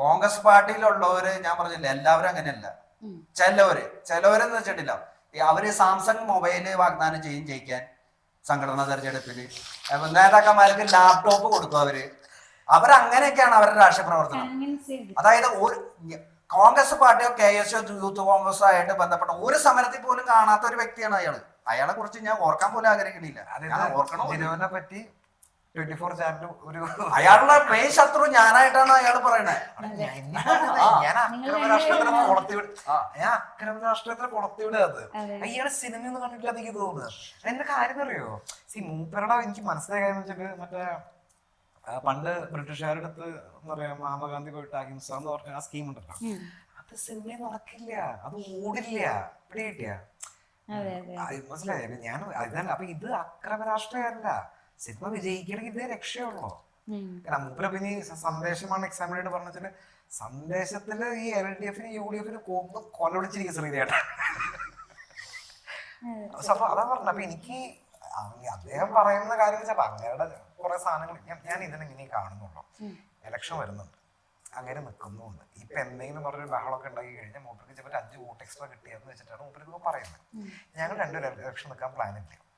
കോൺഗ്രസ് പാർട്ടിയിലുള്ളവര് ഞാൻ പറഞ്ഞില്ല എല്ലാവരും അങ്ങനെയല്ല. ചിലവരെന്ന് വെച്ചിട്ടില്ല, അവര് സാംസങ് മൊബൈല് വാഗ്ദാനം ചെയ്യും ജയിക്കാൻ സംഘടനാ തെരഞ്ഞെടുപ്പില്. നേതാക്കന്മാർക്ക് ലാപ്ടോപ്പ് കൊടുക്കും അവരങ്ങനെയൊക്കെയാണ് അവരുടെ രാഷ്ട്രീയ പ്രവർത്തനം. അതായത് കോൺഗ്രസ് പാർട്ടിയോ KSO യൂത്ത് കോൺഗ്രസോ ആയിട്ട് ബന്ധപ്പെട്ട ഒരു സമരത്തിൽ പോലും കാണാത്ത ഒരു വ്യക്തിയാണ് അയാളെ കുറിച്ച് ഞാൻ ഓർക്കാൻ പോലും ആഗ്രഹിക്കണില്ല. ജിനുവിനെ പറ്റി 24 ചാനൽ ഒരു അയാളുടെ മെയിൻ ശത്രു ഞാനായിട്ടാണ് അയാൾ പറയണേ. ഞാൻ അക്രമ രാഷ്ട്രീയത്തിന് കൊളത്തിവിടത് അയാളെ സിനിമയൊന്നും കണ്ടിട്ടില്ല എനിക്ക് തോന്നുന്നത്. അതിന്റെ കാര്യം അറിയോ, മൂപ്പരുടെ എനിക്ക് മനസ്സിലായ കാര്യം വെച്ചിട്ട് മറ്റേ പണ്ട് ബ്രിട്ടീഷുകാരുടെ അടുത്ത് എന്താ പറയാ മഹാത്മാഗാന്ധി പോയിട്ട് അഹിംസ എന്ന് പറഞ്ഞ ആ സ്കീം ഉണ്ടല്ലോ, അത് സിനിമയിൽ നടക്കില്ല, അത് ഓടില്ല. പിടികിട്ടിയ മനസ്സിലായി ഞാൻ ഇതല്ല. അപ്പൊ ഇത് അക്രമ രാഷ്ട്രീയമല്ല. സിനിമ വിജയിക്കണമെങ്കിൽ ഇതേ രക്ഷയുള്ളൂ. കാരണം മൂപ്പര പിന്നെ സന്ദേശമാണ് എക്സാമിനായിട്ട് പറഞ്ഞാല് സന്ദേശത്തില് ഈ LDF-ന് UDF-ന് കൊലവിളിച്ചിരിക്കും ശ്രീദേട്ടാ. അപ്പൊ അതാ പറഞ്ഞത്. അപ്പൊ എനിക്ക് അദ്ദേഹം പറയുന്ന കാര്യം വെച്ചാൽ അങ്ങയുടെ കുറെ സാധനങ്ങൾ ഞാൻ ഇതിനെങ്ങനെ കാണുന്നുള്ളൂ. ഇലക്ഷൻ വരുന്നുണ്ട്, അങ്ങനെ നിൽക്കുന്നുണ്ട്. ഇപ്പൊ എന്തെങ്കിലും പറഞ്ഞൊരു ബഹളമൊക്കെ ഉണ്ടാക്കി കഴിഞ്ഞാൽ മൂപ്പർക്ക് ചിലപ്പോൾ 5 വോട്ട് എക്സ്ട്രാ കിട്ടിയെന്ന് വെച്ചിട്ടാണ് മൂപ്പർക്ക് പറയുന്നത്. ഞങ്ങൾ 2 ഇലക്ഷൻ നിൽക്കാൻ പ്ലാൻ ഇല്ല.